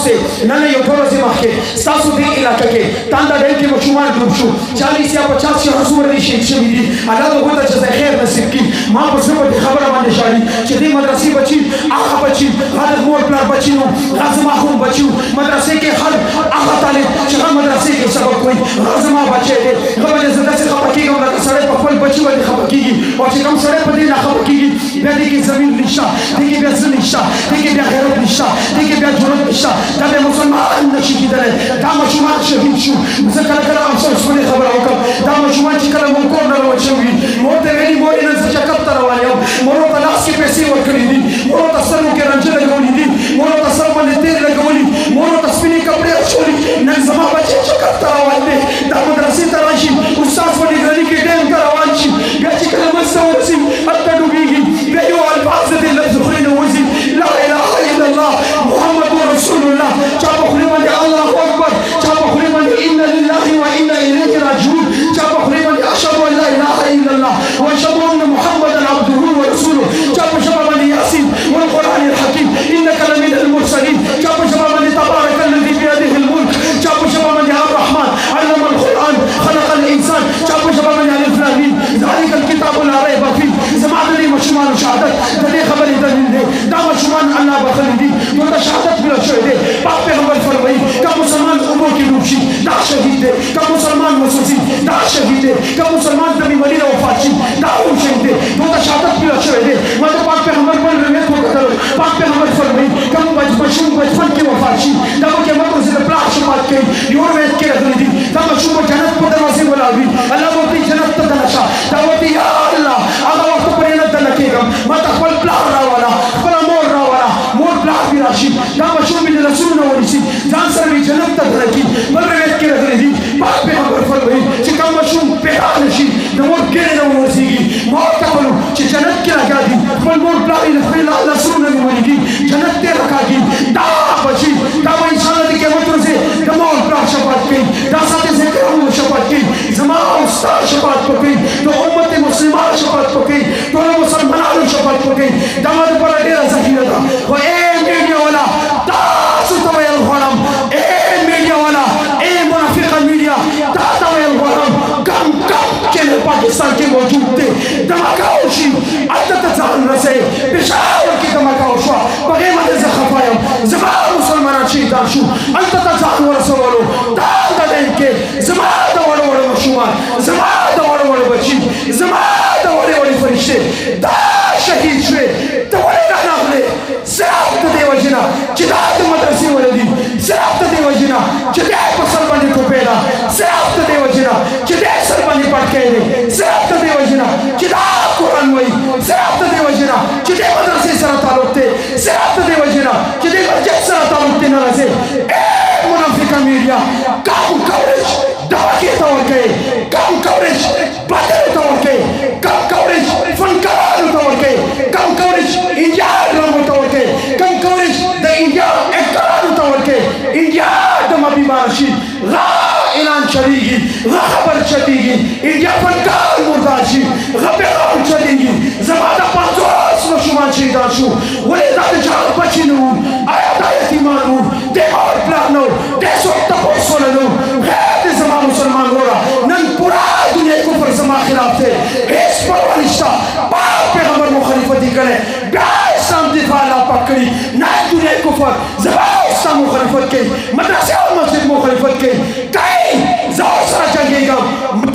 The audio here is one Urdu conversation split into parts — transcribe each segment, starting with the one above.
سے نن یو ډور زما کې تاسو دې علاقې کې تاندا ډېر کې مشومان ګروپ شو 40 یا 50 حضور دې شهید شوي دي الله دې وته جزای خیر نصیب کړي ما په څه په خبره باندې شاري چې دې مدرسې بچي هغه بچي هغه مور پلار بچي نو لازم هغه بچو مدرسې کې هر هغه طالب چې هغه مدرسې کې سبق کوي لازم هغه بچي دې هغه دې زړه څخه پکېږي نو سره په خپل بچي باندې خبر کیږي او چې کوم سره په دې نه خبر کیږي بیا دې کې زمين نشه دې کې بیا ځل نشه دې کې بیا غیرت نشه دې کې بیا جرأت نشه دا به مسلمان نشي کېدلی دا ماشومان شهید شو زه کله کله افسوس باندې خبره وکړم دا ماشومان چې کله مونږ کور نه روان شوي مور ته ویلي مور نن زه چکپ ته روان یم مور ته لاس کې پیسې ورکړي دي مور ته سر کې رنجه لګولي دي مور ته سر باندې تیل لګولي مور ته سپینې کپړې اچولي نن زما بچی چکپ ته روان دی دا مدرسې ته راشي استاد باندې ګراني کې ډېم ته روان شي بیا چې کله مسته ورسي هلته ډوبېږي بیا یو الفاظ دې لفظ خولې نه وځي لا اله الا الله محمد رسول الله چا په خولې باندې الله اکبر چا په خولې باندې ان لله وانا الیه راجعون چا په خولې باندې اشهد ان لا اله الا الله واشهد ان محمدا عبده ورسوله چا په ژبه باندې یاسین والقران الحکیم انك لمن المرسلین چا په ژبه باندې تبارک الذي بيده الملك چا په ژبه باندې الرحمن علم القران خلق الانسان چا په ژبه باندې الف لام میم ذلك الكتاب لا ريب فيه زما دې مشمان شهادت دې خبرې دلیل دی دا مشمان الله بخل دي نو دا شهادت بلا شوی دی پاک پیغمبر فرمایي که مسلمان اوبو کې ډوب شي دا شهید دی که مسلمان مسوسي دا شهید دی که مسلمان د بیماري نه وفات شي دا هم شهید دی نو دا شهادت بلا شوی دی ما د پاک پیغمبر باندې روایت وکړل پاک پیغمبر فرمایي کوم بچپن کې وفات شي دا به قیامت ورځ د پلار شفاعت کوي یو روایت کې راغلی دي دا ماشوم به جنت په دروازې ولاړ وي الله به ورته جنت ته دننه شه دا ورته یا الله هغه وخت پورې نه دننه کېږم ما ته خپل پلار راوله خپله مور راوله مور پلار مې راشي دا ماشوم مې د رسولو نه ونیسي ځان سره مې جنت ته دننه کړي بل روایت کې راغلی دي پاک پیغمبر فرمایي چې کوم ماشوم پیدا نه شي د مور ګېډې نه ورسېږي ما ورته ویلو چې جنت کې راګاږي خپل مور پلار یې د خپل لاسونو نه مې ونیږي جنت ته راکاږي دا بچي دا به انشاءالله د قیامت ورځې د مور پلار شفاعت کوي دا ساتې ذکرونه شفاعت کوي زما او ستا شفاعت کوي د امت مسلمان شفاعت کوي ټولو مسلمانانو شفاعت کوي دا ما دپاره ډېره ذخیره ده خو میډیا والا تاسو ته ویل غواړم میډیا والا منافقه میډیا تا ته ویل غواړم کم چینل پاکستان کې موجود دی دماکاو شي هلته ته ځان رسوي پېښور کې دماکاو شوه په هغې باندې زه خفه یم زما مسلمانان شهیدان شو هلته ته ځان ورسولو دا د ډیم کې زما د وړو وړو ماشومان زما د وړو وړو بچي زما د وړې وړې فرشتې دا شهید شوې ته ولې رانغلې صرف د دې وجې نه چې دا د مدرسې ولدي صرف د دې وجې نه چې دی په سر باندې ټوپۍ ده صرف د دې وجې نه چې دی سر باندې پټکی دی صرف د دې وجې نه چې دا قرآن وایي صرف د دې وجې نه چې دی مدرسې سره تعلق دی صرف د دې وجې نه چې دی مسجد سره تعلق دی نه راځي منافقه میډیا کم کوریج دواکې ته ورکوي کم کوریج باطلو ته ورکوي کم کوریج فنکارانو ته ورکوي کم کوریج انډیا ډرامو ته ورکوي کم کوریج د انډیا اکټرانو ته ورکوي انډیا دمه بیمار شي غا اعلان چلیږي غا خبر چلیږي انډیا فنکار مردار شي غا پیغام چلیږي زما د 50 ماشومان شهیدان شو ولې دا د چا بچي نه وو آیا دا یتیمان وو د مور پلار نه وو د څوک تپوس ونه نه وو غیر د زما مسلمان وروره نن پورا دنیا کفر زما خلاف دی هېڅ پروا نشته پاک پیغمبر مخالفتي کړی بیا اسلام دفاع الله پاک کړي نه دنیا کفر زما اسلام مخالفت کوي مدرسې او مسجد مخالفت کوي زه ورسره جنګېږم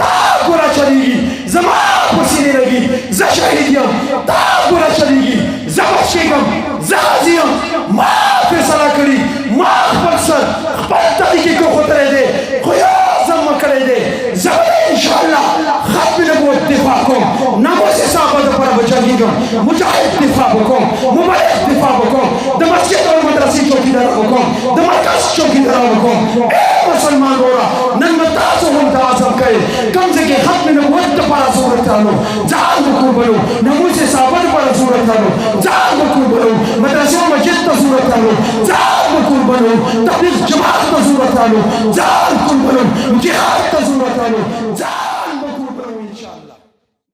دا ګوره چلېږي زما په سینې لګي زه شهید یم دا ګوره چلېږي زه بچ کېږم زه غازي یم ما فیصله کړي ما خپل سر خپل طریقې کېښودلی دی خو یو زما کړی دی زه به انشاءالله ختم نبوت دفاع کوم ناموس صحابه دپاره به جنګېږم مجاهد دفاع به کوم مبلغ دفاع به کوم د مسجد او مدرسې چوکیداره به کوم د مرکز چوکیداره به کوم مسلمان وروره نن به تاسو هم دا عزم کوئ کوم ځای کې ختم نبوت دپاره ضرورت رالو ځان به قربانو ناموس صحابه دپاره ضرورت رالو ځان به قربانو مدرسې او مسجد ته ضرورت رالو ځان به قربانو تبلیغ جماعت ته ضرورت رالو ځان قربانو جهاد ته ضرورت رالو ځان